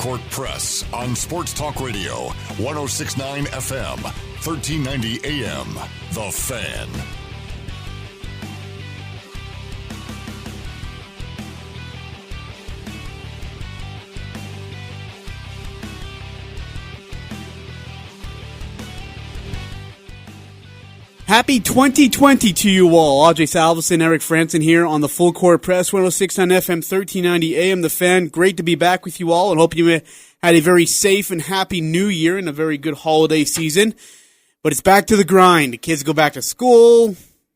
Court Press on Sports Talk Radio, 106.9 FM, 1390 AM. The Fan. Happy 2020 to you all. Ajay, Salvesen, Eric Frandsen here on the Full Court Press, 106 on FM, 1390 AM. The Fan. Great to be back with you all, and hope you had a very safe and happy New Year and a very good holiday season. But it's back to the grind. The kids go back to school,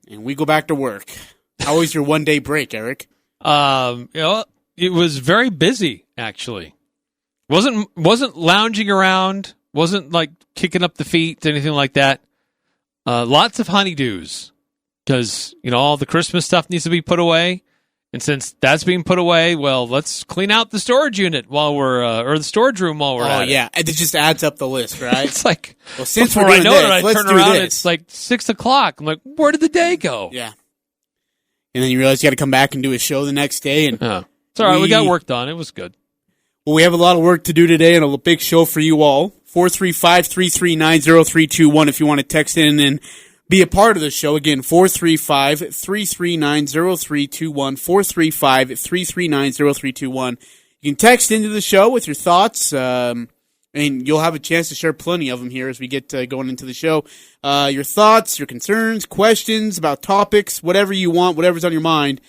and we go back to work. How was your one-day break, Eric? It was very busy, actually. Wasn't lounging around. Wasn't like kicking up the feet, anything like that. Lots of honeydews, because, all the Christmas stuff needs to be put away. And since that's being put away, well, let's clean out the storage unit or the storage room while we're at it. Oh, yeah. It just adds up the list, right? It's like, well, since before we're doing I know this, it, I let's turn do around, this. it's like 6 o'clock. I'm like, where did the day go? Yeah. And then you realize you got to come back and do a show the next day. And it's all right. We got work done. It was good. Well, we have a lot of work to do today and a big show for you all. 435-339-0321 if you want to text in and be a part of the show. Again, 435-339-0321, 435-339-0321. You can text into the show with your thoughts, and you'll have a chance to share plenty of them here as we get going into the show. Your thoughts, your concerns, questions about topics, whatever you want, whatever's on your mind,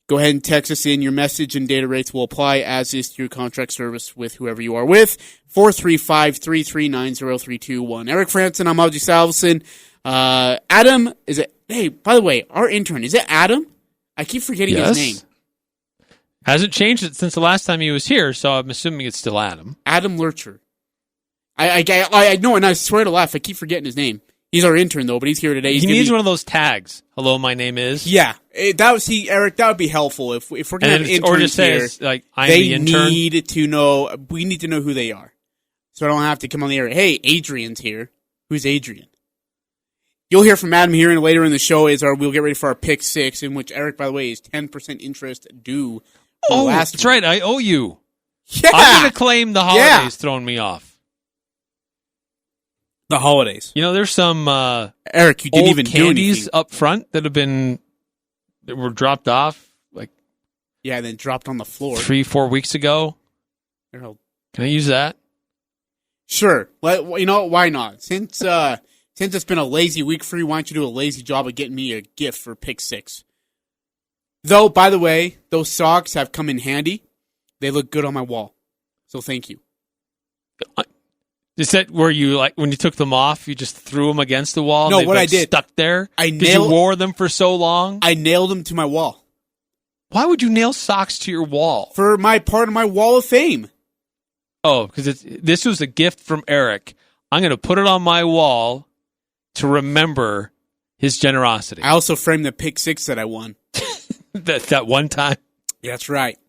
go ahead and text us in. Your message and data rates will apply as is to your contract service with whoever you are with. 435-339-0321. Eric Frandsen, I'm Ajay Salvesen. Adam, is it? Hey, by the way, our intern, is it Adam? I keep forgetting his name. Hasn't changed it since the last time he was here, so I'm assuming it's still Adam. Adam Lurcher. I know, and I swear to laugh, I keep forgetting his name. He's our intern, though, but he's here today. He needs one of those tags. Hello, my name is. Yeah, Eric, that would be helpful if we're going to have interns or just say here. Like, I'm the intern. We need to know who they are, so I don't have to come on the air. Hey, Adrian's here. Who's Adrian? You'll hear from Adam here, and later in the show we'll get ready for our pick six, in which Eric, by the way, is 10% interest due. That's right. I owe you. Yeah. I'm going to claim the holidays throwing me off. The holidays. There's some Eric, you didn't even candies do anything up front that were dropped off and then dropped on the floor 3-4 weeks ago. Can I use that? Sure. Well, why not? Since it's been a lazy week for you, why don't you do a lazy job of getting me a gift for pick six? Though, by the way, those socks have come in handy. They look good on my wall. So thank you. Is that where you, when you took them off, you just threw them against the wall? No, and what I did. Stuck there? Because you wore them for so long? I nailed them to my wall. Why would you nail socks to your wall? For my part of my wall of fame. Oh, because this was a gift from Eric. I'm going to put it on my wall to remember his generosity. I also framed the pick six that I won. that one time? Yeah, that's right.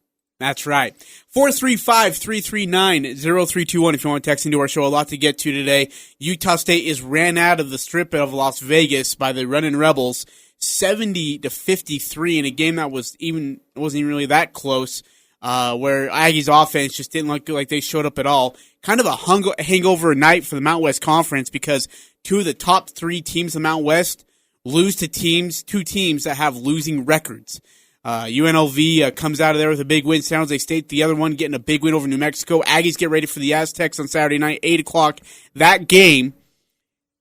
That's right. 435-339-0321 if you want to text into our show. A lot to get to today. Utah State is ran out of the Strip of Las Vegas by the Runnin' Rebels, 70-53 in a game that wasn't even really that close, where Aggie's offense just didn't look like they showed up at all. Kind of a hangover night for the Mountain West Conference because two of the top three teams in the Mountain West lose to two teams that have losing records. UNLV comes out of there with a big win. San Jose State, the other one, getting a big win over New Mexico. Aggies get ready for the Aztecs on Saturday night, 8 o'clock. That game,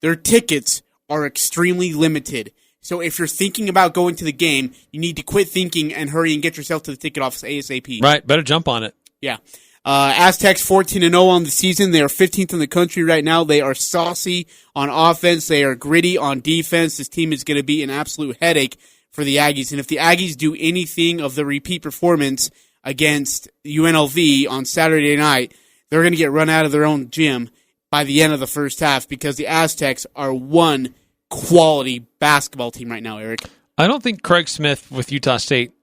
their tickets are extremely limited. So if you're thinking about going to the game, you need to quit thinking and hurry and get yourself to the ticket office ASAP. Right, better jump on it. Yeah. Aztecs 14-0 on the season. They are 15th in the country right now. They are saucy on offense. They are gritty on defense. This team is going to be an absolute headache for the Aggies. And if the Aggies do anything of the repeat performance against UNLV on Saturday night, they're going to get run out of their own gym by the end of the first half because the Aztecs are one quality basketball team right now, Eric. I don't think Craig Smith with Utah State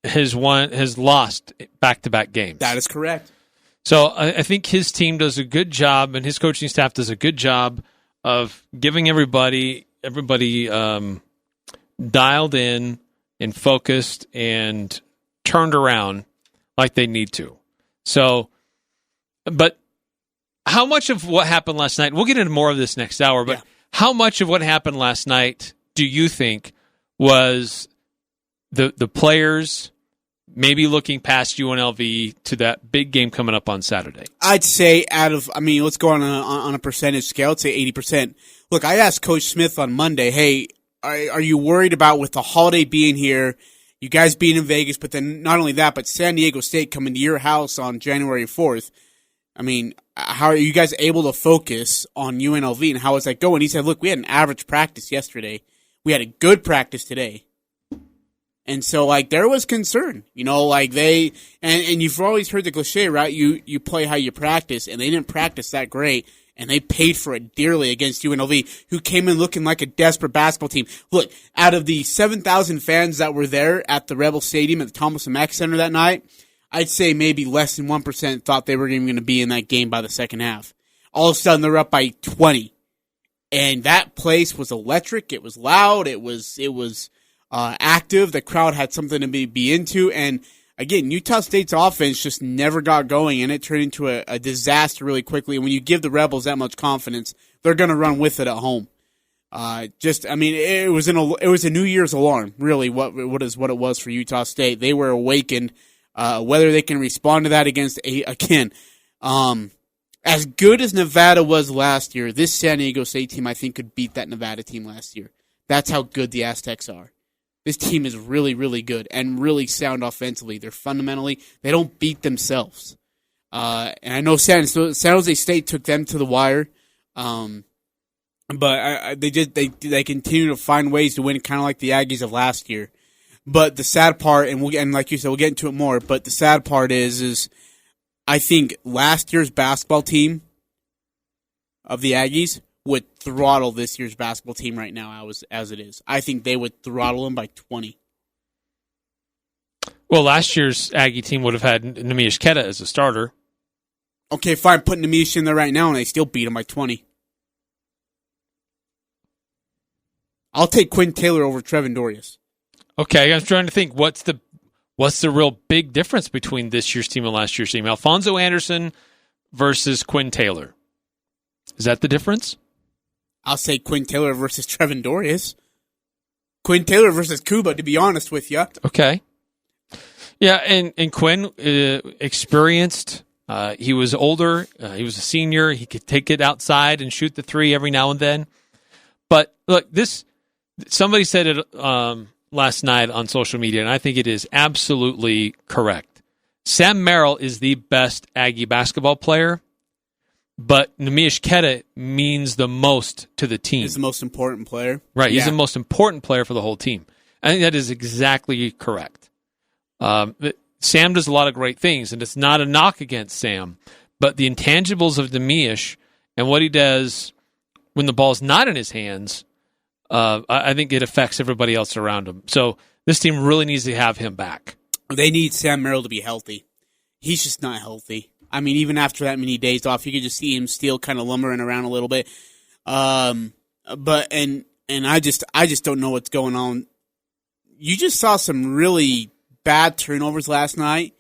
has lost back-to-back games. That is correct. So I think his team does a good job, and his coaching staff does a good job of giving everybody dialed in and focused and turned around like they need to. So But how much of what happened last night, we'll get into more of this next hour, but how much of what happened last night do you think was the players maybe looking past UNLV to that big game coming up on Saturday? I'd say let's go on a percentage scale. I'd say 80%. Look, I asked Coach Smith on Monday, hey, are you worried about with the holiday being here, you guys being in Vegas, but then not only that, but San Diego State coming to your house on January 4th? I mean, how are you guys able to focus on UNLV, and how is that going? He said, look, we had an average practice yesterday. We had a good practice today. And so, there was concern, and you've always heard the cliche, right? You play how you practice, and they didn't practice that great, and they paid for it dearly against UNLV, who came in looking like a desperate basketball team. Look, out of the 7,000 fans that were there at the Rebel Stadium at the Thomas & Mack Center that night, I'd say maybe less than 1% thought they were even going to be in that game by the second half. All of a sudden, they're up by 20. And that place was electric. It was loud. It was active. The crowd had something to be into. And again, Utah State's offense just never got going, and it turned into a disaster really quickly. And when you give the Rebels that much confidence, they're going to run with it at home. It was a New Year's alarm, really. What it was for Utah State. They were awakened. Whether they can respond to that against as good as Nevada was last year, this San Diego State team I think could beat that Nevada team last year. That's how good the Aztecs are. This team is really, really good and really sound offensively. They don't beat themselves. And I know San Jose State took them to the wire, but they continue to find ways to win, kind of like the Aggies of last year. But the sad part, and like you said, we'll get into it more, but the sad part is I think last year's basketball team of the Aggies would throttle this year's basketball team right now as it is. I think they would throttle them by 20. Well, last year's Aggie team would have had Neemias Queta as a starter. Okay, fine, put Neemias in there right now, and they still beat them by 20. I'll take Quinn Taylor over Trevin Dorius. Okay, I'm trying to think what's the real big difference between this year's team and last year's team. Alfonso Anderson versus Quinn Taylor. Is that the difference? I'll say Quinn Taylor versus Trevin Dorius. Quinn Taylor versus Cuba, to be honest with you. Okay. Yeah, and Quinn, experienced. He was older. He was a senior. He could take it outside and shoot the three every now and then. But look, somebody said it last night on social media, and I think it is absolutely correct. Sam Merrill is the best Aggie basketball player, but Neemias Queta means the most to the team. He's the most important player. Right, he's the most important player for the whole team. I think that is exactly correct. Sam does a lot of great things, and it's not a knock against Sam, but the intangibles of Neemias and what he does when the ball's not in his hands, I think it affects everybody else around him. So this team really needs to have him back. They need Sam Merrill to be healthy. He's just not healthy. I mean, even after that many days off, you could just see him still kind of lumbering around a little bit. I just don't know what's going on. You just saw some really bad turnovers last night.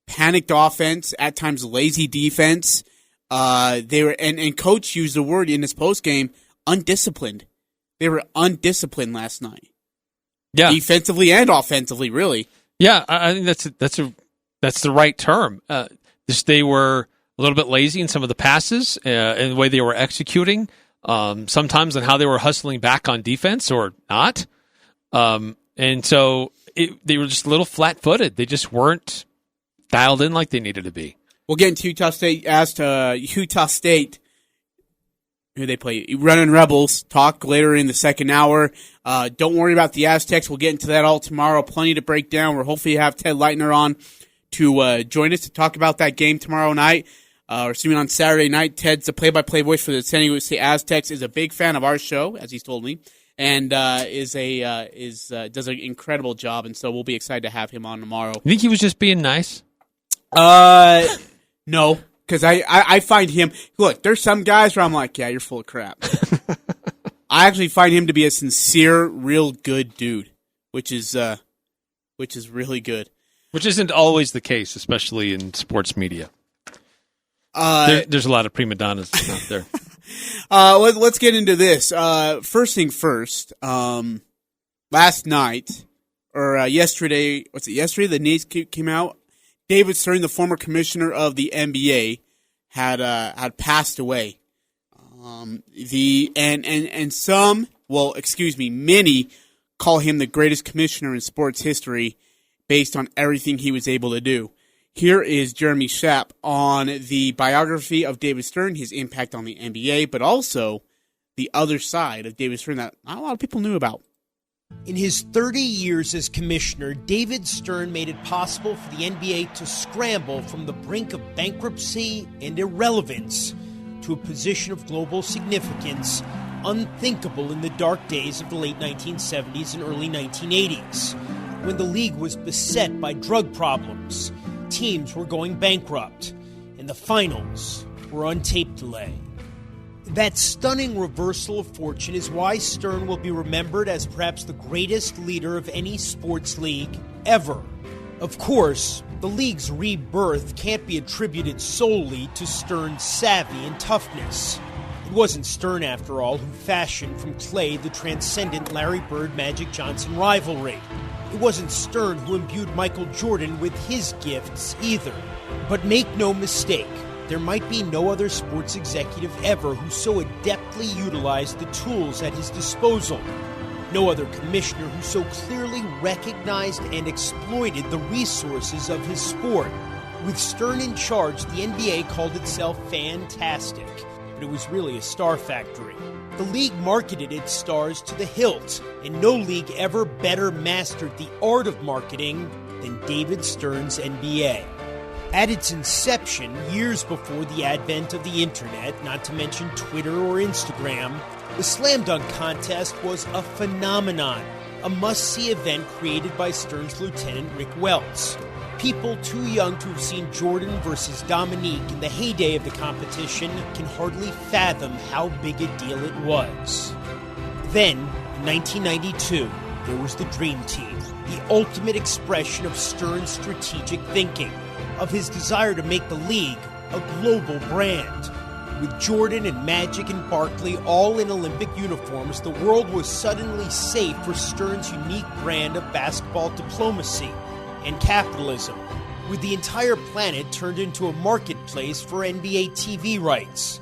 Panicked offense, at times lazy defense. And coach used the word in his postgame, undisciplined. They were undisciplined last night. Yeah. Defensively and offensively, really. Yeah, I think that's the right term. They were a little bit lazy in some of the passes and the way they were executing, sometimes on how they were hustling back on defense or not. And so they were just a little flat-footed. They just weren't dialed in like they needed to be. We'll get into Utah State, who they play, running Rebels, talk later in the second hour. Don't worry about the Aztecs. We'll get into that all tomorrow. Plenty to break down. We'll hopefully have Ted Leitner on to join us to talk about that game tomorrow night. Or assuming on Saturday night. Ted's the play-by-play voice for the San Diego State Aztecs, is a big fan of our show, as he's told me, and does an incredible job. And so we'll be excited to have him on tomorrow. You think he was just being nice? No. Because I find him, look, there's some guys where I'm like, yeah, you're full of crap. I actually find him to be a sincere, real good dude, which is really good. Which isn't always the case, especially in sports media. There's a lot of prima donnas out there. Let's get into this. First thing first, last night, or yesterday, yesterday the news came out. David Stern, the former commissioner of the NBA, had passed away. Many call him the greatest commissioner in sports history based on everything he was able to do. Here is Jeremy Schaap on the biography of David Stern, his impact on the NBA, but also the other side of David Stern that not a lot of people knew about. In his 30 years as commissioner, David Stern made it possible for the NBA to scramble from the brink of bankruptcy and irrelevance to a position of global significance unthinkable in the dark days of the late 1970s and early 1980s, when the league was beset by drug problems, teams were going bankrupt, and the finals were on tape delay. That stunning reversal of fortune is why Stern will be remembered as perhaps the greatest leader of any sports league ever. Of course, the league's rebirth can't be attributed solely to Stern's savvy and toughness. It wasn't Stern, after all, who fashioned from clay the transcendent Larry Bird-Magic Johnson rivalry. It wasn't Stern who imbued Michael Jordan with his gifts either. But make no mistake, there might be no other sports executive ever who so adeptly utilized the tools at his disposal. No other commissioner who so clearly recognized and exploited the resources of his sport. With Stern in charge, the NBA called itself fantastic, but it was really a star factory. The league marketed its stars to the hilt, and no league ever better mastered the art of marketing than David Stern's NBA. At its inception, years before the advent of the internet, not to mention Twitter or Instagram, the Slam Dunk Contest was a phenomenon, a must-see event created by Stern's lieutenant Rick Welts. People too young to have seen Jordan versus Dominique in the heyday of the competition can hardly fathom how big a deal it was. Then, in 1992, there was the Dream Team, the ultimate expression of Stern's strategic thinking, of his desire to make the league a global brand. With Jordan and Magic and Barkley all in Olympic uniforms, the world was suddenly safe for Stern's unique brand of basketball diplomacy and capitalism, with the entire planet turned into a marketplace for NBA TV rights,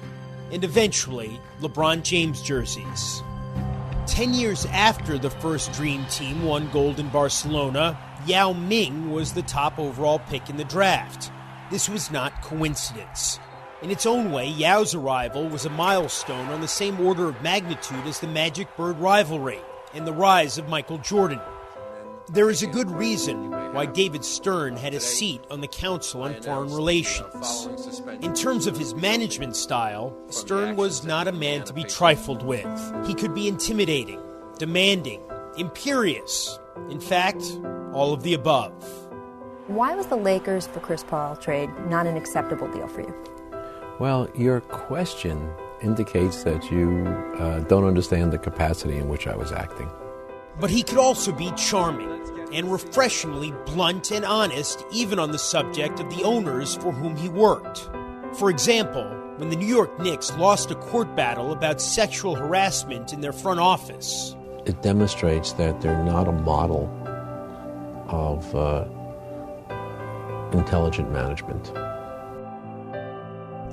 and eventually LeBron James jerseys. 10 years after the first Dream Team won gold in Barcelona, Yao Ming was the top overall pick in the draft. This was not coincidence. In its own way, Yao's arrival was a milestone on the same order of magnitude as the Magic-Bird rivalry and the rise of Michael Jordan. There is a good reason why David Stern had a seat on the Council on Foreign Relations. In terms of his management style, Stern was not a man to be trifled with. He could be intimidating, demanding, imperious. In fact, all of the above. Why was the Lakers for Chris Paul trade not an acceptable deal for you? Well, your question indicates that you don't understand the capacity in which I was acting. But he could also be charming and refreshingly blunt and honest, even on the subject of the owners for whom he worked. For example, when the New York Knicks lost a court battle about sexual harassment in their front office. It demonstrates that they're not a model of intelligent management.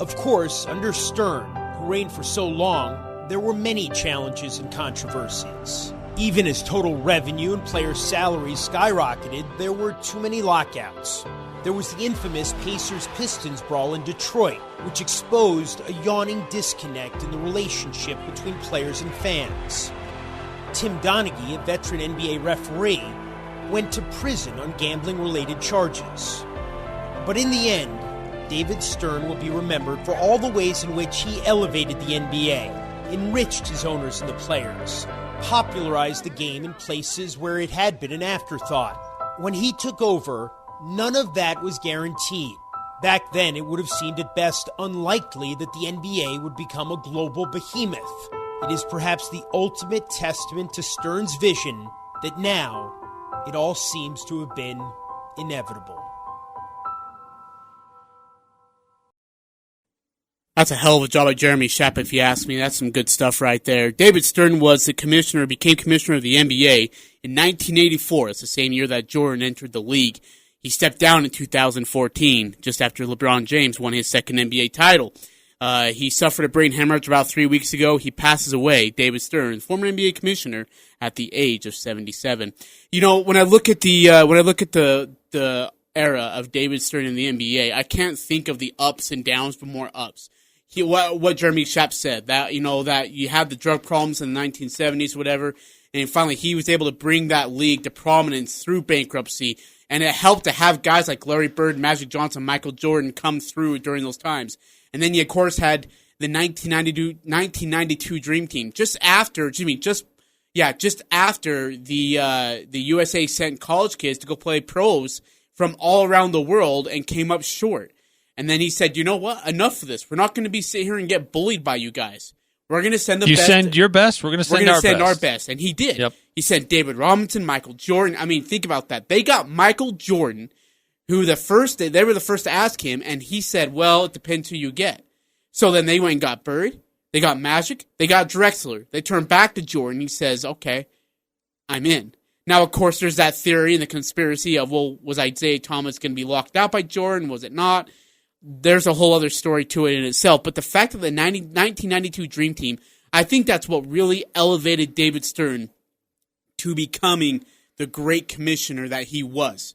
Of course, under Stern, who reigned for so long, there were many challenges and controversies. Even as total revenue and player salaries skyrocketed, there were too many lockouts. There was the infamous Pacers-Pistons brawl in Detroit, which exposed a yawning disconnect in the relationship between players and fans. Tim Donaghy, a veteran NBA referee, went to prison on gambling-related charges. But in the end, David Stern will be remembered for all the ways in which he elevated the NBA, enriched his owners and the players, popularized the game in places where it had been an afterthought. When he took over, none of that was guaranteed. Back then, it would have seemed at best unlikely that the NBA would become a global behemoth. It is perhaps the ultimate testament to Stern's vision that now it all seems to have been inevitable. That's a hell of a job by Jeremy Schaap, if you ask me. That's some good stuff right there. David Stern became commissioner of the NBA in 1984. It's the same year that Jordan entered the league. He stepped down in 2014, just after LeBron James won his second NBA title. He suffered a brain hemorrhage about 3 weeks ago. He passes away. David Stern, former NBA commissioner, at the age of 77. You know, when I look at the era of David Stern in the NBA, I can't think of the ups and downs, but more ups. What Jeremy Schaap said, that you had the drug problems in the 1970s, whatever, and finally he was able to bring that league to prominence through bankruptcy, and it helped to have guys like Larry Bird, Magic Johnson, Michael Jordan come through during those times. And then you, of course, had the 1992 Dream Team, just after the USA sent college kids to go play pros from all around the world and came up short. And then he said, you know what? Enough of this. We're not going to be sitting here and get bullied by you guys. We're going to send the best. You send your best, we're going to send our best. And he did. Yep. He sent David Robinson, Michael Jordan. I mean, think about that. They got Michael Jordan, who they were the first to ask him, and he said, well, it depends who you get. So then they went and got Bird. They got Magic. They got Drexler. They turned back to Jordan. He says, okay, I'm in. Now, of course, there's that theory and the conspiracy of, well, was Isaiah Thomas going to be locked out by Jordan? Was it not? There's a whole other story to it in itself. But the fact that the 1992 Dream Team, I think that's what really elevated David Stern to becoming the great commissioner that he was.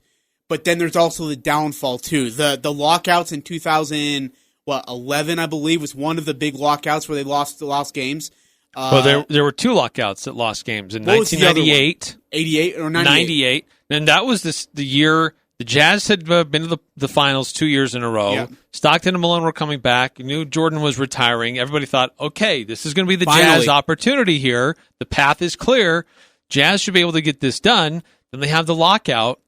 But then there's also the downfall, too. The lockouts in 2011, I believe, was one of the big lockouts where they lost games. Well, there were two lockouts that lost games in 1998, 88 or 98. And that was the year the Jazz had been to the finals 2 years in a row. Yeah. Stockton and Malone were coming back. You knew Jordan was retiring. Everybody thought, okay, this is going to be the Finally. Jazz opportunity here. The path is clear. Jazz should be able to get this done. Then they have the lockout,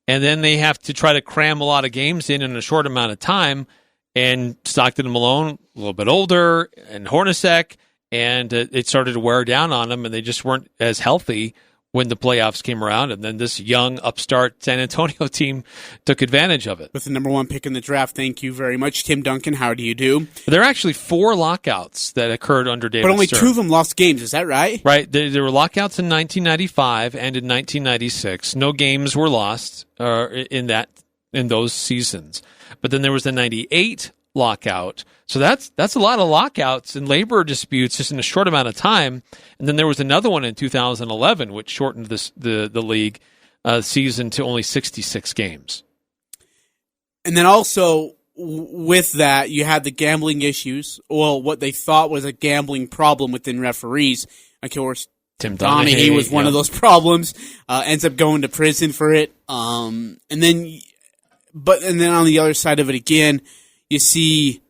and then they have to try to cram a lot of games in a short amount of time. And Stockton and Malone, a little bit older, and Hornacek, and it started to wear down on them, and they just weren't as healthy when the playoffs came around. And then this young upstart San Antonio team took advantage of it. With the number one pick in the draft, thank you very much. Tim Duncan, how do you do? There are actually 4 lockouts that occurred under David Stern. But only 2 of them lost games, is that right? Right. There were lockouts in 1995 and in 1996. No games were lost in those seasons. But then there was the 98 lockout. So that's a lot of lockouts and labor disputes just in a short amount of time. And then there was another one in 2011, which shortened the league season to only 66 games. And then also with that, you had the gambling issues. Well, what they thought was a gambling problem within referees. Of course, Tim Donaghy was one of those problems. Ends up going to prison for it. And then on the other side of it again, you see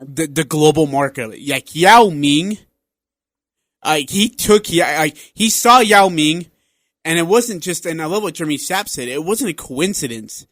the global market. Like Yao Ming, he saw Yao Ming, and it wasn't just. And I love what Jeremy Schaap said. It wasn't a coincidence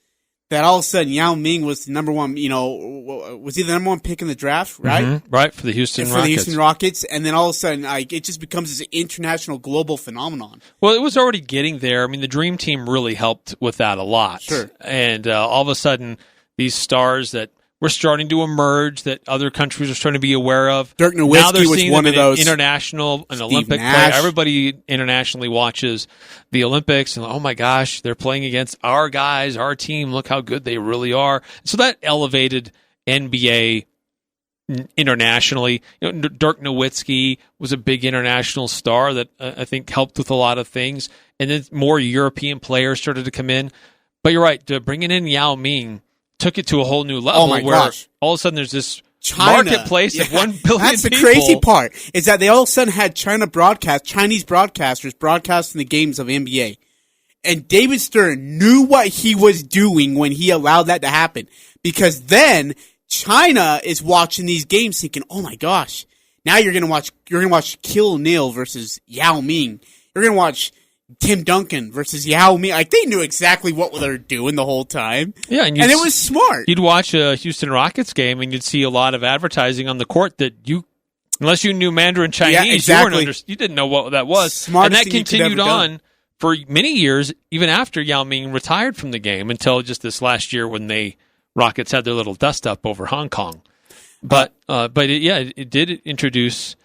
that all of a sudden Yao Ming was the number one. Was he the number one pick in the draft? Right, right for the Houston Rockets, and then all of a sudden, it just becomes this international, global phenomenon. Well, it was already getting there. I mean, the Dream Team really helped with that a lot. Sure, and all of a sudden, these stars that were starting to emerge, that other countries are starting to be aware of. Dirk Nowitzki was one of those. International, an Olympic Nash. player. Everybody internationally watches the Olympics, and oh my gosh, they're playing against our guys, our team. Look how good they really are. So that elevated NBA internationally. Dirk Nowitzki was a big international star that I think helped with a lot of things. And then more European players started to come in. But you're right, bringing in Yao Ming took it to a whole new level gosh. All of a sudden there's this China. marketplace of 1 billion That's the people. crazy part, is that they all of a sudden had Chinese broadcasters broadcasting the games of NBA. And David Stern knew what he was doing when he allowed that to happen. Because then China is watching these games thinking, oh my gosh, now you're gonna watch Kill Neal versus Yao Ming. You're gonna watch Tim Duncan versus Yao Ming. Like, they knew exactly what they were doing the whole time. Yeah, and it was smart. You'd watch a Houston Rockets game and you'd see a lot of advertising on the court that unless you knew Mandarin Chinese, exactly. you didn't know what that was. Smartest and that continued on for many years, even after Yao Ming retired from the game, until just this last year when Rockets had their little dust up over Hong Kong. But it did introduce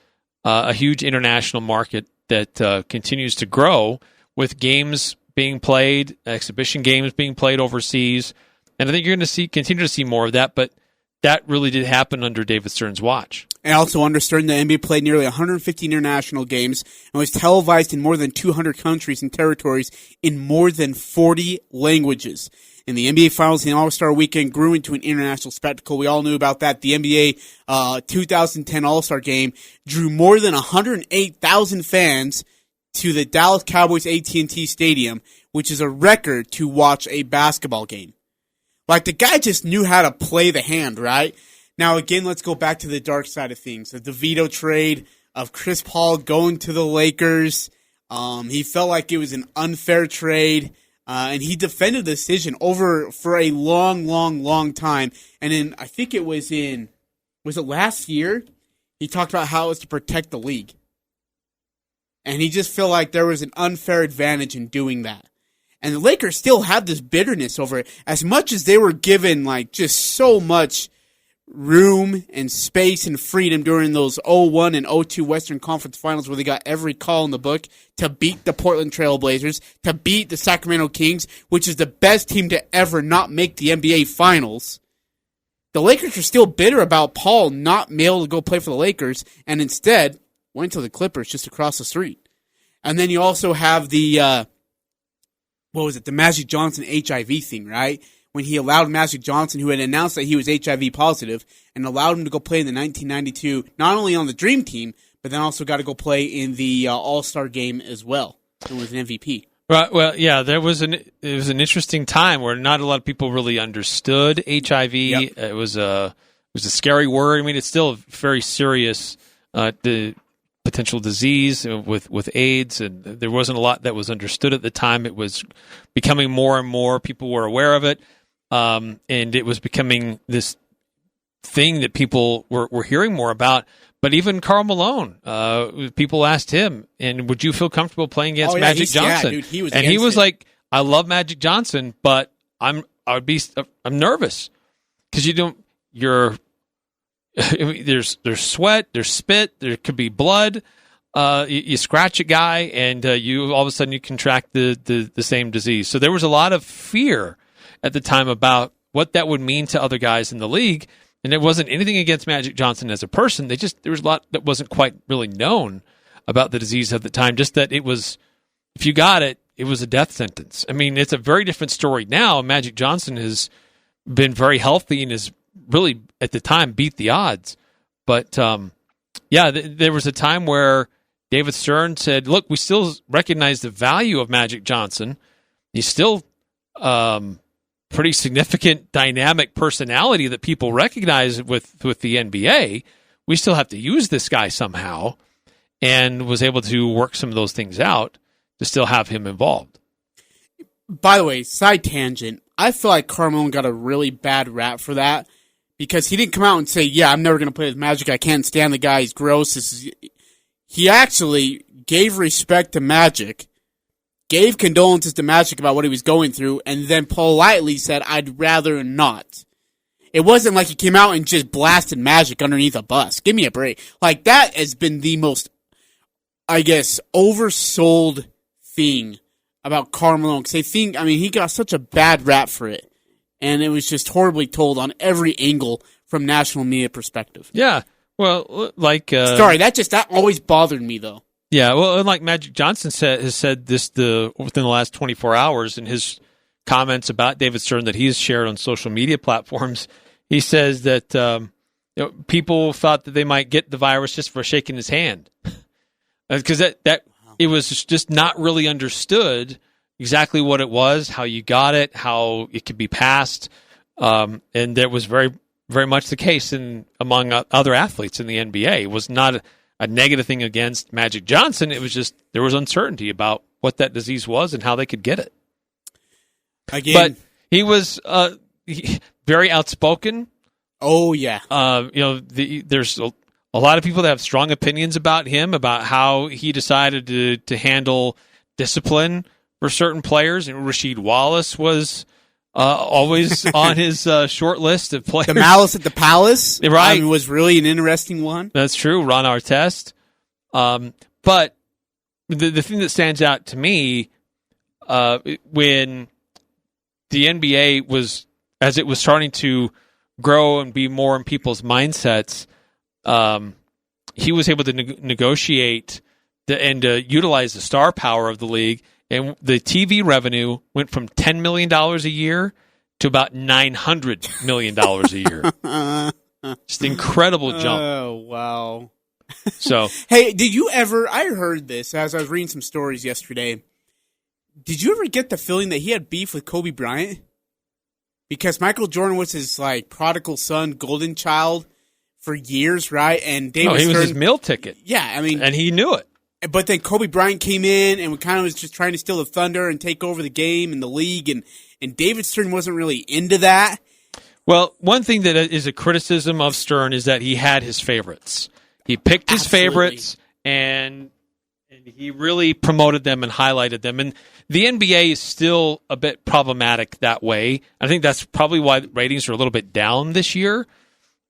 a huge international market that continues to grow with games being played, exhibition games being played overseas, and I think you're going to continue to see more of that. But that really did happen under David Stern's watch. And also under Stern, the NBA played nearly 150 international games and was televised in more than 200 countries and territories in more than 40 languages. And the NBA Finals and All-Star Weekend grew into an international spectacle. We all knew about that. The NBA 2010 All-Star Game drew more than 108,000 fans to the Dallas Cowboys AT&T Stadium, which is a record to watch a basketball game. Like, the guy just knew how to play the hand, right? Now, again, let's go back to the dark side of things. The DeVito trade of Chris Paul going to the Lakers. He felt like it was an unfair trade, and he defended the decision for a long time. And then I think was it last year? He talked about how it was to protect the league. And he just felt like there was an unfair advantage in doing that. And the Lakers still have this bitterness over it. As much as they were given like just so much room and space and freedom during those 0-1 and 0-2 Western Conference Finals where they got every call in the book to beat the Portland Trail Blazers, to beat the Sacramento Kings, which is the best team to ever not make the NBA Finals. The Lakers are still bitter about Paul not being able to go play for the Lakers, and instead went to the Clippers just across the street. And then you also have the Magic Johnson HIV thing, right? When he allowed Magic Johnson, who had announced that he was HIV positive, and allowed him to go play in the 1992, not only on the Dream Team, but then also got to go play in the All-Star game as well. And was an MVP. Right. Well, yeah, it was an interesting time where not a lot of people really understood HIV. Yep. It was a scary word. I mean, it's still a very serious the potential disease with AIDS, and there wasn't a lot that was understood at the time. It was becoming more and more people were aware of it. And it was becoming this thing that people were hearing more about. But even Karl Malone, people asked him, "And would you feel comfortable playing against Magic Johnson?" Yeah, dude, he was like, "I love Magic Johnson, but I'm nervous because there's sweat, there's spit, there could be blood. You scratch a guy, and you all of a sudden you contract the same disease." So there was a lot of fear at the time about what that would mean to other guys in the league. And it wasn't anything against Magic Johnson as a person. There was a lot that wasn't quite really known about the disease at the time. Just that it was, if you got it, it was a death sentence. I mean, it's a very different story now. Magic Johnson has been very healthy and has really, at the time, beat the odds. But, there was a time where David Stern said, look, we still recognize the value of Magic Johnson. He's still pretty significant dynamic personality that people recognize with the NBA. We still have to use this guy somehow, and was able to work some of those things out to still have him involved. By the way, side tangent, I feel like Karl Malone got a really bad rap for that because he didn't come out and say, yeah, I'm never going to play with Magic. I can't stand the guy. He's gross. He actually gave respect to Magic, gave condolences to Magic about what he was going through, and then politely said, I'd rather not. It wasn't like he came out and just blasted Magic underneath a bus. Give me a break. Like, that has been the most, I guess, oversold thing about Karl Malone. Because he got such a bad rap for it. And it was just horribly told on every angle from national media perspective. Yeah. Well, like... Sorry, that always bothered me, though. Yeah, well, and like Magic Johnson has said this within the last 24 hours in his comments about David Stern that he's shared on social media platforms. He says that people thought that they might get the virus just for shaking his hand, because it was just not really understood exactly what it was, how you got it, how it could be passed, and that was very, very much the case among other athletes in the NBA. It was not a negative thing against Magic Johnson. It was just there was uncertainty about what that disease was and how they could get it. Again, but he was very outspoken. Oh yeah. There's a lot of people that have strong opinions about him, about how he decided to handle discipline for certain players. And Rasheed Wallace was always on his short list of players. The Malice at the Palace, Right. was really an interesting one. That's true, Ron Artest. But the thing that stands out to me when the NBA was, as it was starting to grow and be more in people's mindsets, he was able to negotiate and utilize the star power of the league, and the TV revenue went from $10 million a year to about $900 million a year. Just an incredible jump. Oh, wow. So, Hey, did you ever, I heard this as I was reading some stories yesterday. Did you ever get the feeling that he had beef with Kobe Bryant? Because Michael Jordan was his prodigal son, golden child for years, right? And David he was Stern, his meal ticket. Yeah, I mean, And he knew it. but then Kobe Bryant came in and kind of was just trying to steal the thunder and take over the game and the league, and David Stern wasn't really into that. Well, one thing that is a criticism of Stern is that he had his favorites. He picked his Absolutely. favorites, and he really promoted them and highlighted them. And the NBA is still a bit problematic that way. I think that's probably why the ratings are a little bit down this year,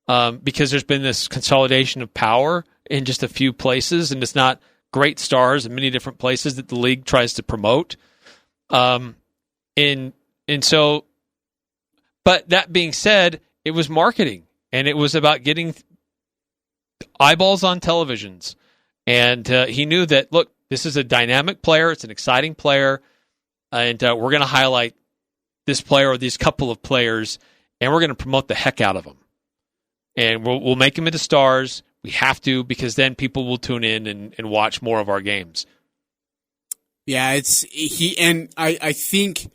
because there's been this consolidation of power in just a few places, and it's not great stars in many different places that the league tries to promote. And so, but that being said, it was marketing, and it was about getting eyeballs on televisions. And he knew that, look, this is a dynamic player. It's an exciting player. And we're going to highlight this player or these couple of players, and we're going to promote the heck out of them. And we'll make them into stars. We have to, because then people will tune in and watch more of our games. Yeah, I think,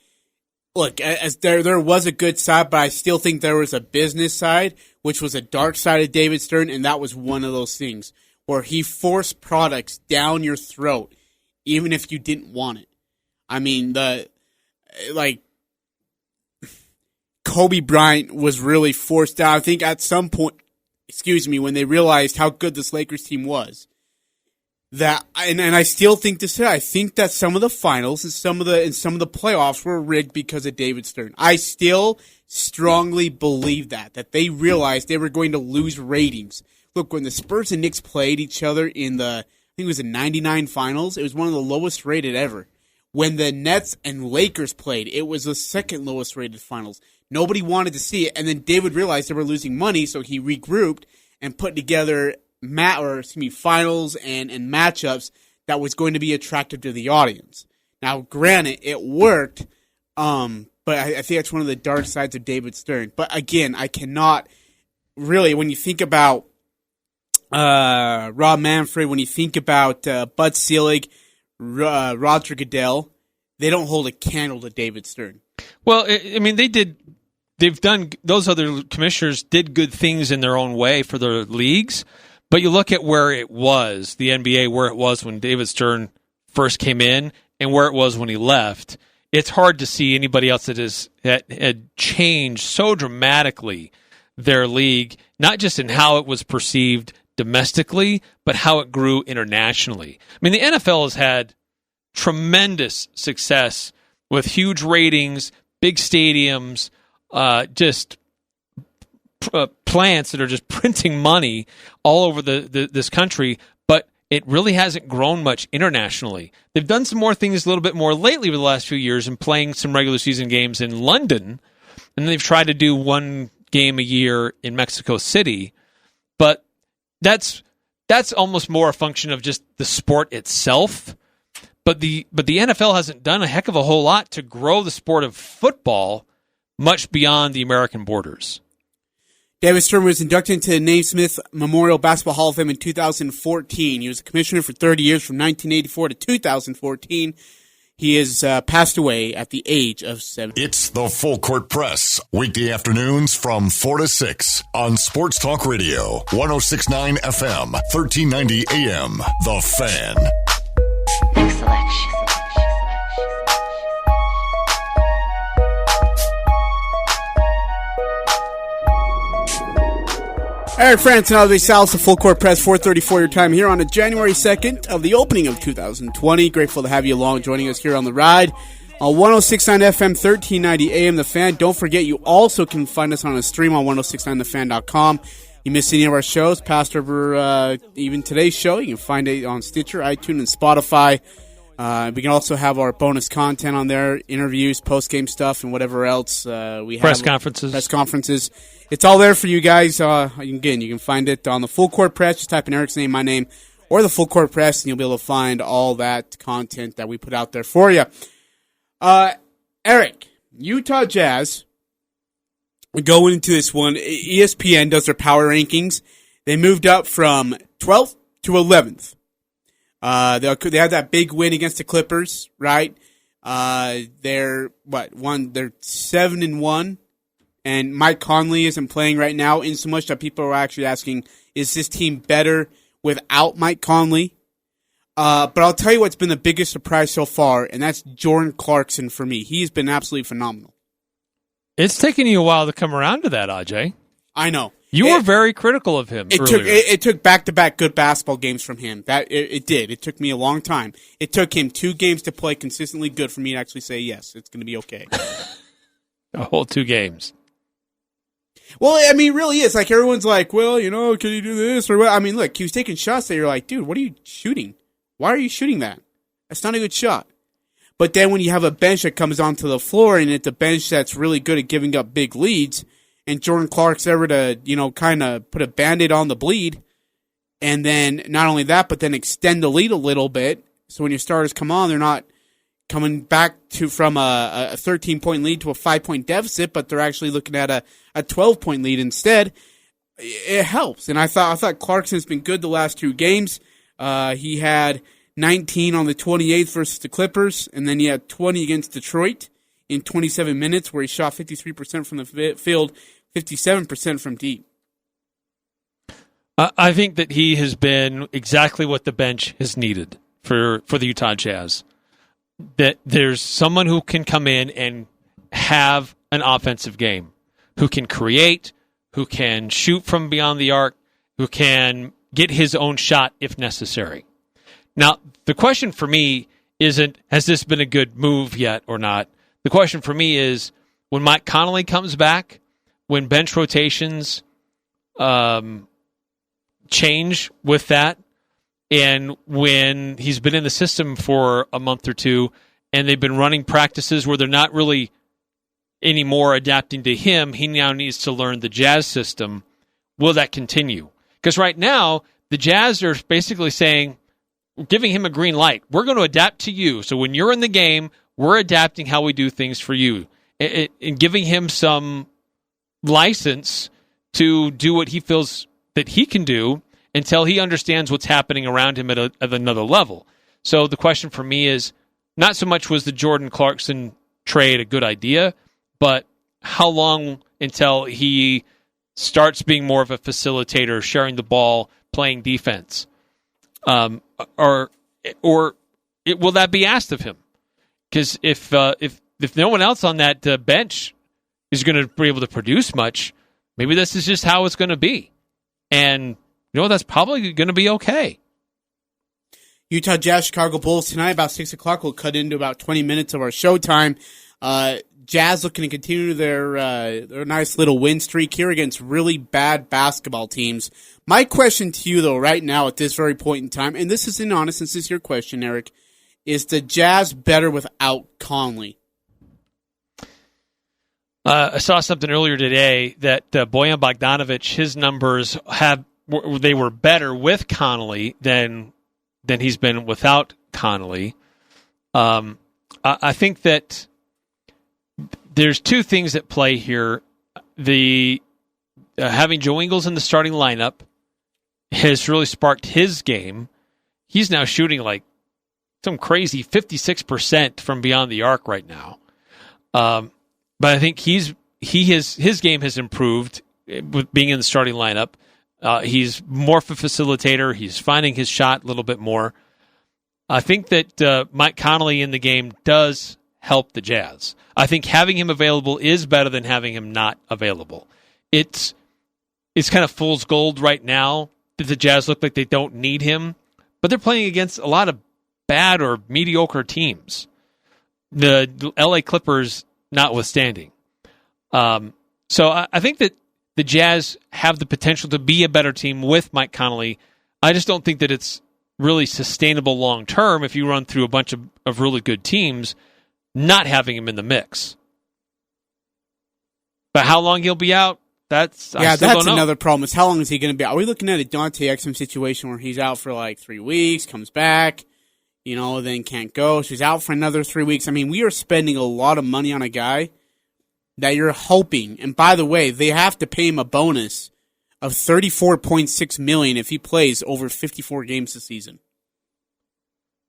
look, as there was a good side, but I still think there was a business side, which was a dark side of David Stern, and that was one of those things where he forced products down your throat, even if you didn't want it. I mean, Kobe Bryant was really forced down. I think at some point, when they realized how good this Lakers team was, that, and I still think this. I think that some of the finals and some of the playoffs were rigged because of David Stern. I still strongly believe that they realized they were going to lose ratings. Look, when the Spurs and Knicks played each other in I think it was the '99 finals, it was one of the lowest rated ever. When the Nets and Lakers played, it was the second lowest rated finals. Nobody wanted to see it, and then David realized they were losing money, so he regrouped and put together finals and matchups that was going to be attractive to the audience. Now, granted, it worked, but I think that's one of the dark sides of David Stern. But again, I cannot really, when you think about Rob Manfred, when you think about Bud Selig, Roger Goodell, they don't hold a candle to David Stern. Well, I mean, they've done, those other commissioners did good things in their own way for their leagues, but you look at where it was, the NBA, where it was when David Stern first came in and where it was when he left, it's hard to see anybody else that had changed so dramatically their league, not just in how it was perceived domestically, but how it grew internationally. I mean, the NFL has had tremendous success with huge ratings, big stadiums, just plants that are just printing money all over this country, but it really hasn't grown much internationally. They've done some more things a little bit more lately over the last few years in playing some regular season games in London, and they've tried to do one game a year in Mexico City, but that's almost more a function of just the sport itself. But the NFL hasn't done a heck of a whole lot to grow the sport of football much beyond the American borders. David Stern was inducted into the Naismith Memorial Basketball Hall of Fame in 2014. He was a commissioner for 30 years from 1984 to 2014. He has passed away at the age of 70. It's the Full Court Press, weekday afternoons from 4 to 6 on Sports Talk Radio, 106.9 FM, 1390 AM. The Fan. Next selection. Eric Frandsen, Ajay, Salvesen, the Full Court Press, 4:34 your time here on a January 2nd of the opening of 2020. Grateful to have you along joining us here on the ride On 106.9 FM, 1390 AM, The Fan. Don't forget, you also can find us on a stream on 1069thefan.com. You miss any of our shows, past or even today's show, you can find it on Stitcher, iTunes, and Spotify. We can also have our bonus content on there, interviews, post-game stuff, and whatever else we have. Press conferences. It's all there for you guys. Again, you can find it on the Full Court Press. Just type in Eric's name, my name, or the Full Court Press, and you'll be able to find all that content that we put out there for you. Eric, Utah Jazz, going into this one, ESPN does their power rankings. They moved up from 12th to 11th. They had that big win against the Clippers, right? They're 7-1, and Mike Conley isn't playing right now, in so much that people are actually asking, is this team better without Mike Conley? But I'll tell you what's been the biggest surprise so far, and that's Jordan Clarkson for me. He's been absolutely phenomenal. It's taken you a while to come around to that, Ajay. I know. You were very critical of him earlier. It took back-to-back good basketball games from him. It did. It took me a long time. It took him 2 games to play consistently good for me to actually say, yes, it's going to be okay. A whole 2 games. Well, I mean, it really is. Like, everyone's like, well, can you do this? Or what? I mean, look, he was taking shots that you're like, dude, what are you shooting? Why are you shooting that? That's not a good shot. But then when you have a bench that comes onto the floor, and it's a bench that's really good at giving up big leads, and Jordan Clark's ever to, kind of put a Band-Aid on the bleed, and then not only that, but then extend the lead a little bit, so when your starters come on, they're not coming back from a 13-point lead to a 5-point deficit, but they're actually looking at a 12-point lead instead. It helps, and I thought Clarkson's been good the last 2 games. He had 19 on the 28th versus the Clippers, and then he had 20 against Detroit in 27 minutes, where he shot 53% from the field, 57% from deep. I think that he has been exactly what the bench has needed for the Utah Jazz. That there's someone who can come in and have an offensive game, who can create, who can shoot from beyond the arc, who can get his own shot if necessary. Now, the question for me isn't, has this been a good move yet or not? The question for me is, when Mike Conley comes back, when bench rotations change with that, and when he's been in the system for a month or 2, and they've been running practices where they're not really anymore adapting to him, he now needs to learn the Jazz system. Will that continue? Because right now, the Jazz are basically saying, giving him a green light. We're going to adapt to you. So when you're in the game, we're adapting how we do things for you. And giving him some license to do what he feels that he can do until he understands what's happening around him at another level. So the question for me is, not so much was the Jordan Clarkson trade a good idea, but how long until he starts being more of a facilitator, sharing the ball, playing defense? Or will that be asked of him? Because if no one else on that bench is going to be able to produce much, maybe this is just how it's going to be. And that's probably going to be okay. Utah Jazz, Chicago Bulls tonight, about 6 o'clock. We'll cut into about 20 minutes of our showtime. Jazz looking to continue their nice little win streak here against really bad basketball teams. My question to you, though, right now at this very point in time, and this isn't honest, this is your question, Eric, is the Jazz better without Conley? I saw something earlier today that Bojan Bogdanovic, his numbers they were better with Conley than he's been without Conley. I think that there's 2 things at play here. The having Joe Ingles in the starting lineup has really sparked his game. He's now shooting like some crazy 56% from beyond the arc right now. But I think his game has improved with being in the starting lineup. He's more of a facilitator. He's finding his shot a little bit more. I think that Mike Conley in the game does help the Jazz. I think having him available is better than having him not available. It's kind of fool's gold right now that the Jazz look like they don't need him, but they're playing against a lot of bad or mediocre teams. the LA Clippers notwithstanding. So I think that the Jazz have the potential to be a better team with Mike Conley. I just don't think that it's really sustainable long term if you run through a bunch of really good teams, not having him in the mix. But how long he'll be out, that's another problem. Is how long is he going to be out? Are we looking at a Dante Exum situation where he's out for like 3 weeks, comes back, then can't go? So he's out for another 3 weeks. I mean, we are spending a lot of money on a guy that you're hoping. And by the way, they have to pay him a bonus of $34.6 million if he plays over 54 games this season.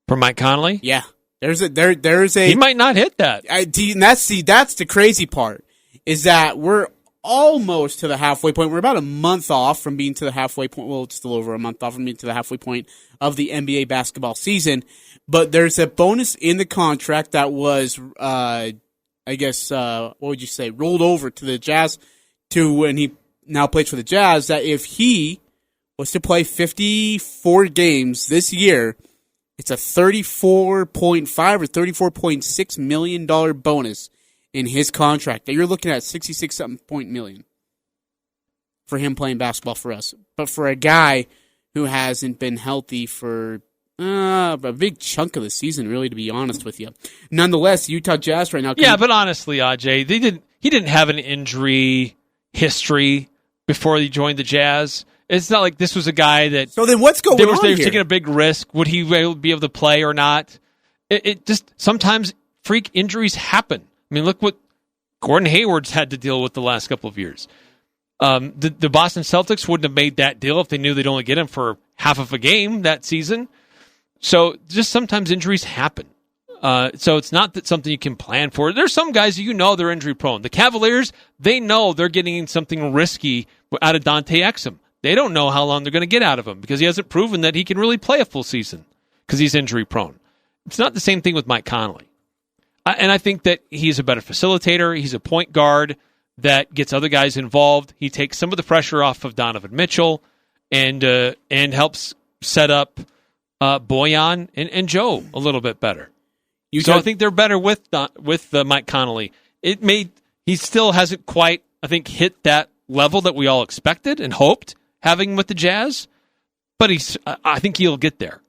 For Mike Conley? Yeah, there's a. He might not hit that. That's the crazy part. Is that we're almost to the halfway point. We're about a month off from being to the halfway point. Well, it's still over a month off from being to the halfway point of the NBA basketball season. But there's a bonus in the contract that was, what would you say, rolled over to the Jazz to when he now plays for the Jazz, that if he was to play 54 games this year, it's a $34.5 or $34.6 million bonus in his contract. You're looking at 66-something million for him playing basketball for us. But for a guy who hasn't been healthy for a big chunk of the season, really, to be honest with you. Nonetheless, Utah Jazz right now. Yeah, but honestly, Ajay, he didn't have an injury history before he joined the Jazz. It's not like this was a guy that. So then, what's going on here? They were taking a big risk. Would he be able to play or not? It just sometimes freak injuries happen. I mean, look what Gordon Hayward's had to deal with the last couple of years. The Boston Celtics wouldn't have made that deal if they knew they'd only get him for half of a game that season. So just sometimes injuries happen. So it's not that something you can plan for. There's some guys they're injury prone. The Cavaliers, they know they're getting something risky out of Dante Exum. They don't know how long they're going to get out of him because he hasn't proven that he can really play a full season because he's injury prone. It's not the same thing with Mike Conley. And I think that he's a better facilitator. He's a point guard that gets other guys involved. He takes some of the pressure off of Donovan Mitchell and helps set up Bojan and Joe a little bit better. I think they're better with Mike Conley. He still hasn't quite, I think, hit that level that we all expected and hoped having with the Jazz. But I think he'll get there.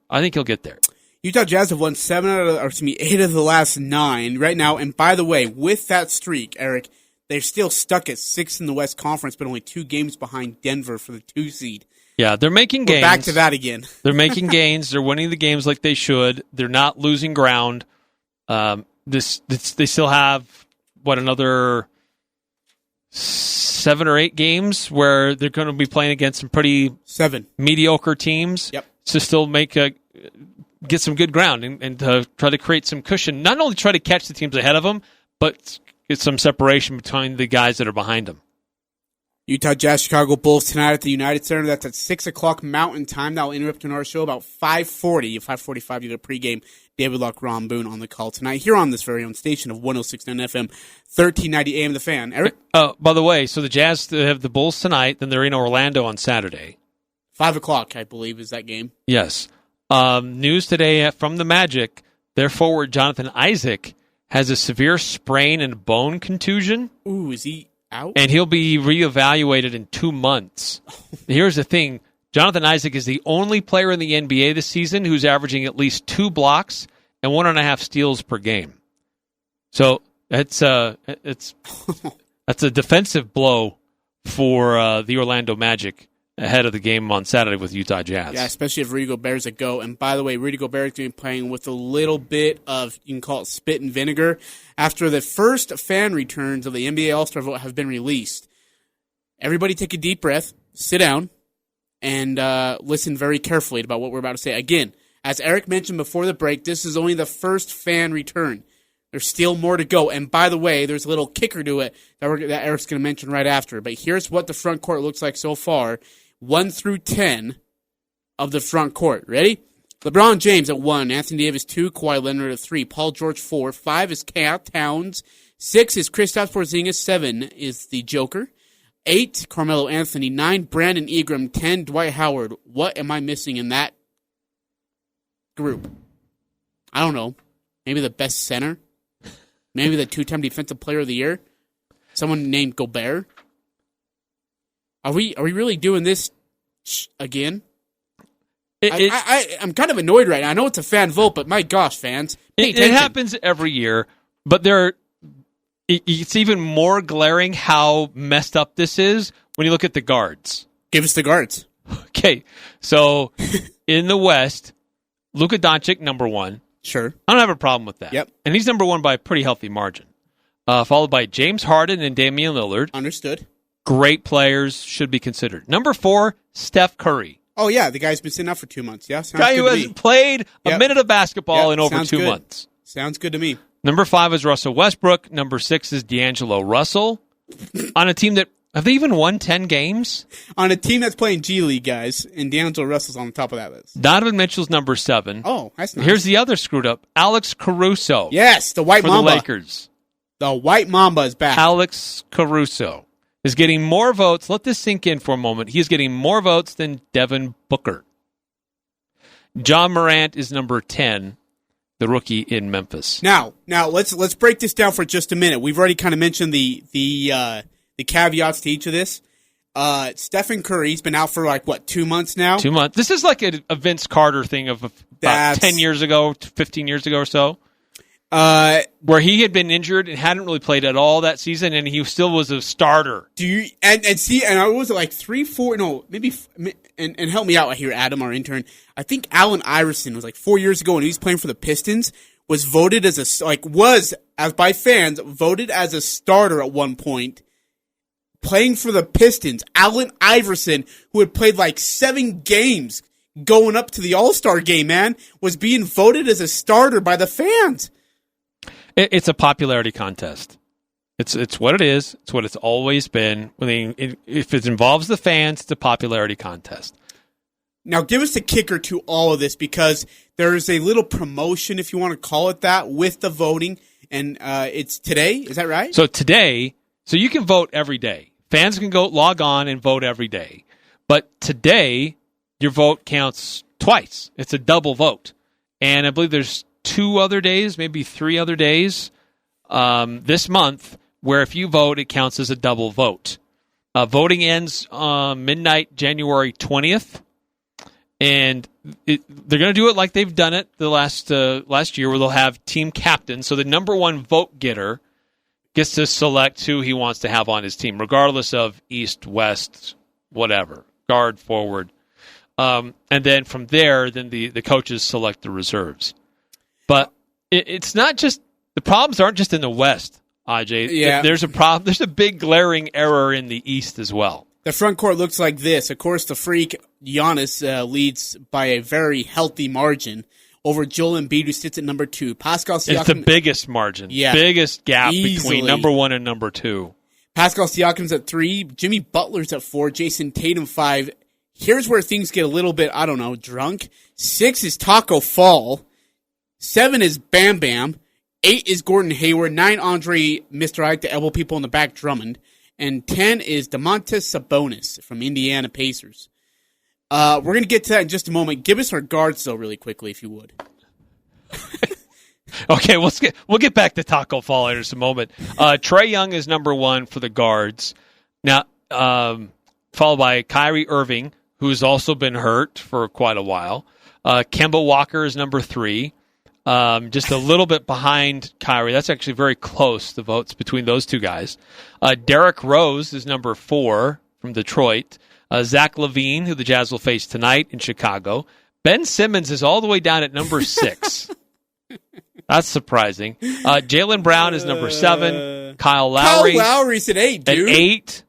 Utah Jazz have won 8 of the last 9 right now. And by the way, with that streak, Eric, they're still stuck at 6th in the West Conference, but only 2 games behind Denver for the 2 seed. Yeah, they're making gains. Back to that again. They're making gains. They're winning the games like they should. They're not losing ground. They still have, another 7 or 8 games where they're going to be playing against some pretty 7 mediocre teams. Yep. To still get some good ground and try to create some cushion. Not only try to catch the teams ahead of them, but get some separation between the guys that are behind them. Utah Jazz, Chicago Bulls tonight at the United Center. That's at 6 o'clock Mountain Time. That will interrupt in our show about 5:40. 5:45, you get a pregame. David Locke, Ron Boone on the call tonight here on this very own station of 106.9 FM, 1390 AM The Fan. Eric? By the way, so the Jazz have the Bulls tonight, then they're in Orlando on Saturday. 5 o'clock, I believe, is that game. Yes. News today from the Magic, their forward Jonathan Isaac has a severe sprain and bone contusion. Ooh, is he out? And he'll be reevaluated in 2 months. Here's the thing. Jonathan Isaac is the only player in the NBA this season who's averaging at least 2 blocks and 1.5 steals per game. So that's a defensive blow for the Orlando Magic ahead of the game on Saturday with Utah Jazz. Yeah, especially if Rudy Gobert's a go. And by the way, Rudy Gobert's going to be playing with a little bit of, you can call it spit and vinegar, after the first fan returns of the NBA All-Star vote have been released. Everybody take a deep breath, sit down, and listen very carefully about what we're about to say. Again, as Eric mentioned before the break, this is only the first fan return. There's still more to go. And by the way, there's a little kicker to it that Eric's going to mention right after. But here's what the front court looks like so far. 1 through 10 of the front court. Ready? LeBron James at 1, Anthony Davis 2, Kawhi Leonard at 3, Paul George 4, 5 is Cat Towns, 6 is Kristaps Porzingis, 7 is the Joker, 8 Carmelo Anthony, 9 Brandon Ingram, 10 Dwight Howard. What am I missing in that group? I don't know. Maybe the best center? Maybe the 2-time Defensive Player of the Year? Someone named Gobert? Are we really doing this again? I'm kind of annoyed right now. I know it's a fan vote, but my gosh, fans. It happens every year, but it's even more glaring how messed up this is when you look at the guards. Give us the guards. Okay, so in the West, Luka Doncic, number 1. Sure. I don't have a problem with that. Yep. And he's number 1 by a pretty healthy margin. Followed by James Harden and Damian Lillard. Understood. Great players, should be considered. Number 4, Steph Curry. Oh, yeah, the guy's been sitting out for 2 months. Yeah, sounds Guy good who to hasn't me. played a minute of basketball in over sounds 2 good. months. Sounds good to me. Number 5 is Russell Westbrook. Number 6 is D'Angelo Russell. On a team that, have they even won 10 games? On a team that's playing G League, guys, and D'Angelo Russell's on the top of that list. Donovan Mitchell's number 7. Oh, that's nice. Here's the other screwed up. Alex Caruso. Yes, the White for Mamba. the Lakers. The White Mamba is back. Alex Caruso is getting more votes. Let this sink in for a moment. He is getting more votes than Devin Booker. John Morant is number 10, the rookie in Memphis. Now let's break this down for just a minute. We've already kind of mentioned the caveats to each of this. Stephen Curry's been out for 2 months now. 2 months. This is like a Vince Carter thing of about 10 years ago, 15 years ago or so. Where he had been injured and hadn't really played at all that season, and he still was a starter. Do you and I was like 3, 4, no, maybe, and help me out here, Adam, our intern. I think Allen Iverson was 4 years ago when he was playing for the Pistons. Was voted as by fans voted as a starter at one point, playing for the Pistons. Allen Iverson, who had played 7 games going up to the All-Star game, man, was being voted as a starter by the fans. It's a popularity contest. It's what it is. It's what it's always been. If it involves the fans, it's a popularity contest. Now, give us the kicker to all of this, because there is a little promotion, if you want to call it that, with the voting, and it's today. Is that right? So today, you can vote every day. Fans can go log on and vote every day. But today, your vote counts twice. It's a double vote. And I believe there's 2 other days, maybe 3 other days this month where if you vote, it counts as a double vote. Voting ends midnight, January 20th. And they're going to do it like they've done it the last year, where they'll have team captains. So the number 1 vote getter gets to select who he wants to have on his team, regardless of east, west, whatever, guard, forward. And then from there, the coaches select the reserves. But it's not just the problems aren't just in the West, Ajay. Yeah. There's a problem. There's a big glaring error in the East as well. The front court looks like this. Of course, the freak Giannis leads by a very healthy margin over Joel Embiid, who sits at number 2. Pascal Siakam. It's the biggest margin. Yeah, biggest gap easily between number 1 and number 2. Pascal Siakam's at 3. Jimmy Butler's at 4. Jason Tatum 5. Here's where things get a little bit, drunk. 6 is Taco Fall. 7 is Bam Bam. 8 is Gordon Hayward. 9, Andre, Mr. Ike, to elbow people in the back, Drummond. And 10 is Domantas Sabonis from Indiana Pacers. We're going to get to that in just a moment. Give us our guards, though, really quickly, if you would. Okay, we'll get back to Taco Fall in just a moment. Trae Young is number 1 for the guards. Now, followed by Kyrie Irving, who's also been hurt for quite a while. Kemba Walker is number 3. Just a little bit behind Kyrie. That's actually very close, the votes between those two guys. Derrick Rose is number 4 from Detroit. Zach LaVine, who the Jazz will face tonight in Chicago. Ben Simmons is all the way down at number 6. That's surprising. Jaylen Brown is number 7. Kyle Lowry's at 8, dude. At 8.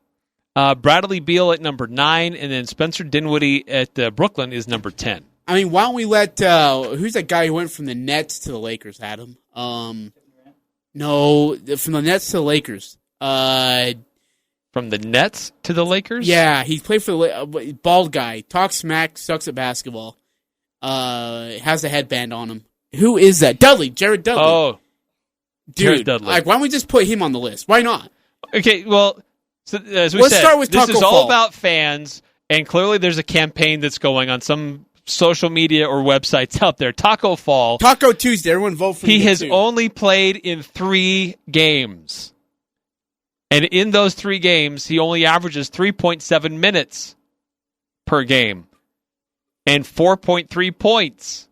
Bradley Beal at number 9. And then Spencer Dinwiddie at Brooklyn is number 10. I mean, why don't we let who's that guy who went from the Nets to the Lakers, Adam? No, from the Nets to the Lakers. From the Nets to the Lakers? Yeah, he played for the bald guy. Talks smack, sucks at basketball. Has a headband on him. Who is that? Jared Dudley. Oh, dude, Jared Dudley. why don't we just put him on the list? Why not? Okay, well, so, as we Let's said, start with this Taco is all Fall. about fans, and clearly there's a campaign that's going on. Some social media or websites out there. Taco Fall. Taco Tuesday. Everyone vote for him. He has too. only played in 3 games. And in those 3 games, he only averages 3.7 minutes per game and 4.3 points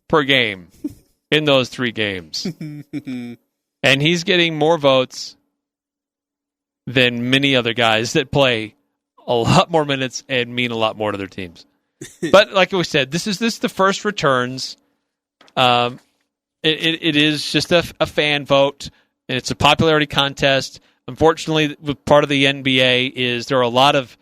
per game in those 3 games. And he's getting more votes than many other guys that play a lot more minutes and mean a lot more to their teams. But like we said, this is the first returns. It is just a fan vote, and it's a popularity contest. Unfortunately, part of the NBA is there are a lot of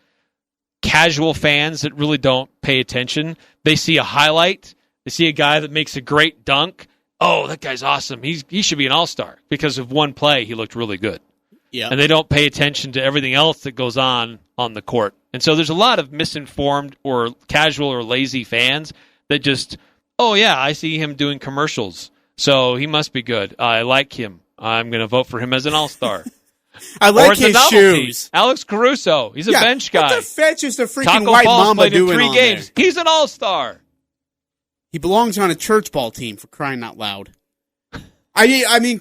casual fans that really don't pay attention. They see a highlight. They see a guy that makes a great dunk. Oh, that guy's awesome. He should be an all-star. Because of one play, he looked really good. Yeah. And they don't pay attention to everything else that goes on the court. And so there's a lot of misinformed or casual or lazy fans that just, oh, yeah, I see him doing commercials, so he must be good. I like him. I'm going to vote for him as an all-star. I like his shoes. Alex Caruso, he's a bench guy. What the fetch is the freaking Taco white Fall's mama played in doing 3 on games. there? He's an all-star. He belongs on a church ball team, for crying out loud. I mean,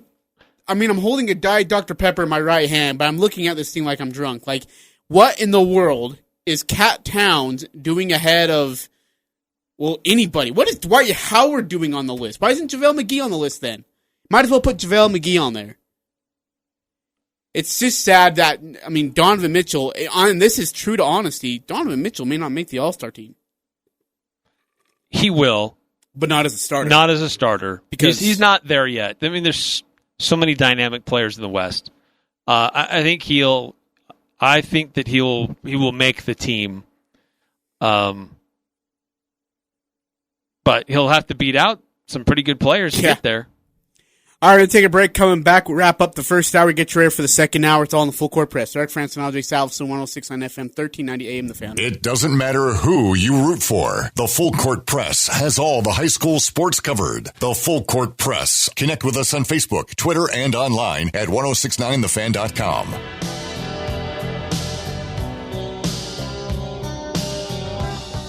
I'm holding a Diet Dr. Pepper in my right hand, but I'm looking at this thing like I'm drunk. Like, what in the world is Cat Towns doing ahead of, well, anybody? What is Dwight Howard doing on the list? Why isn't JaVale McGee on the list then? Might as well put JaVale McGee on there. It's just sad that, Donovan Mitchell, and this is true to honesty, Donovan Mitchell may not make the All-Star team. He will. But not as a starter. Not as a starter. Because he's not there yet. I mean, there's so many dynamic players in the West. I think that he will make the team. But he'll have to beat out some pretty good players to get there. All right, we'll take a break. Coming back, we'll wrap up the first hour. Get you ready for the second hour. It's all in the full court press. Eric Frandsen, Ajay, Salvesen, 106.9 FM, 1390 AM, The Fan. It doesn't matter who you root for. The Full Court Press has all the high school sports covered. The Full Court Press. Connect with us on Facebook, Twitter, and online at 1069thefan.com.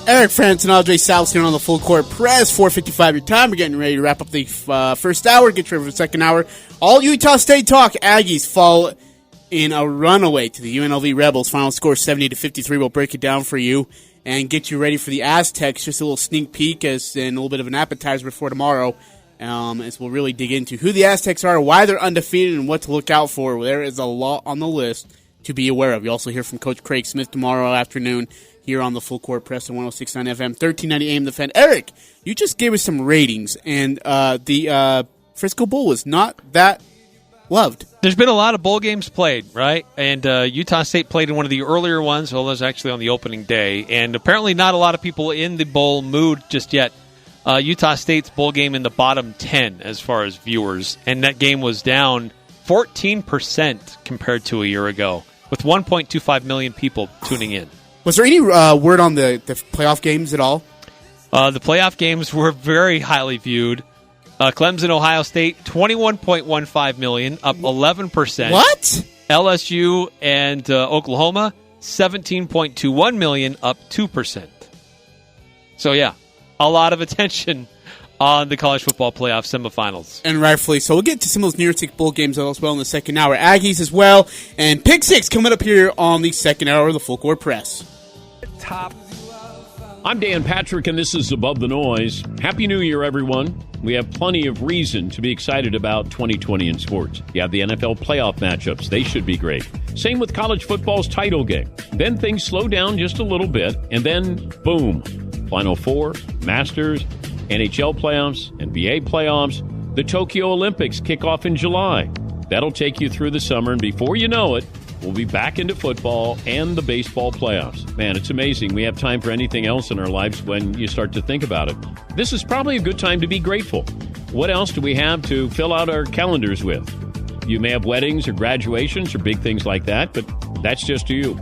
Eric Frandsen, Ajay, Salvesen on the Full Court Press. 4:55 your time. We're getting ready to wrap up the first hour. Get ready for the second hour. All Utah State talk. Aggies fall in a runaway to the UNLV Rebels. Final score 70-53. We'll break it down for you and get you ready for the Aztecs. Just a little sneak peek and a little bit of an appetizer before tomorrow. As we'll really dig into who the Aztecs are, why they're undefeated, and what to look out for. There is a lot on the list to be aware of. You also hear from Coach Craig Smith tomorrow afternoon here on the Full Court Press on 106.9 FM, 1390 AM, The Fan. Eric, you just gave us some ratings, and the Frisco Bowl was not that loved. There's been a lot of bowl games played, right? And Utah State played in one of the earlier ones. Well, it was actually on the opening day. And apparently not a lot of people in the bowl mood just yet. Utah State's bowl game in the bottom 10 as far as viewers. And that game was down 14% compared to a year ago, with 1.25 million people tuning in. Was there any word on the playoff games at all? The playoff games were very highly viewed. Clemson, Ohio State, 21.15 million, up 11%. What? LSU and Oklahoma, 17.21 million, up 2%. So, yeah, a lot of attention on the college football playoff semifinals. And rightfully so. We'll get to some of those New York State bowl games as well in the second hour. Aggies as well. And Pick 6 coming up here on the second hour of the Full Court Press. I'm Dan Patrick, and this is Above the Noise. Happy New Year, everyone. We have plenty of reason to be excited about 2020 in sports. You have the NFL playoff matchups. They should be great. Same with college football's title game. Then things slow down just a little bit, and then, boom, Final Four, Masters, NHL playoffs, NBA playoffs. The Tokyo Olympics kick off in July. That'll take you through the summer, and before you know it, we'll be back into football and the baseball playoffs. Man, it's amazing. We have time for anything else in our lives when you start to think about it. This is probably a good time to be grateful. What else do we have to fill out our calendars with? You may have weddings or graduations or big things like that, but that's just you.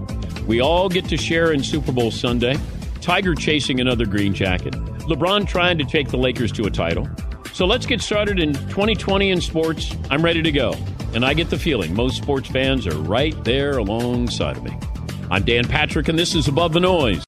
We all get to share in Super Bowl Sunday. Tiger chasing another green jacket. LeBron trying to take the Lakers to a title. So let's get started in 2020 in sports. I'm ready to go. And I get the feeling most sports fans are right there alongside of me. I'm Dan Patrick, and this is Above the Noise.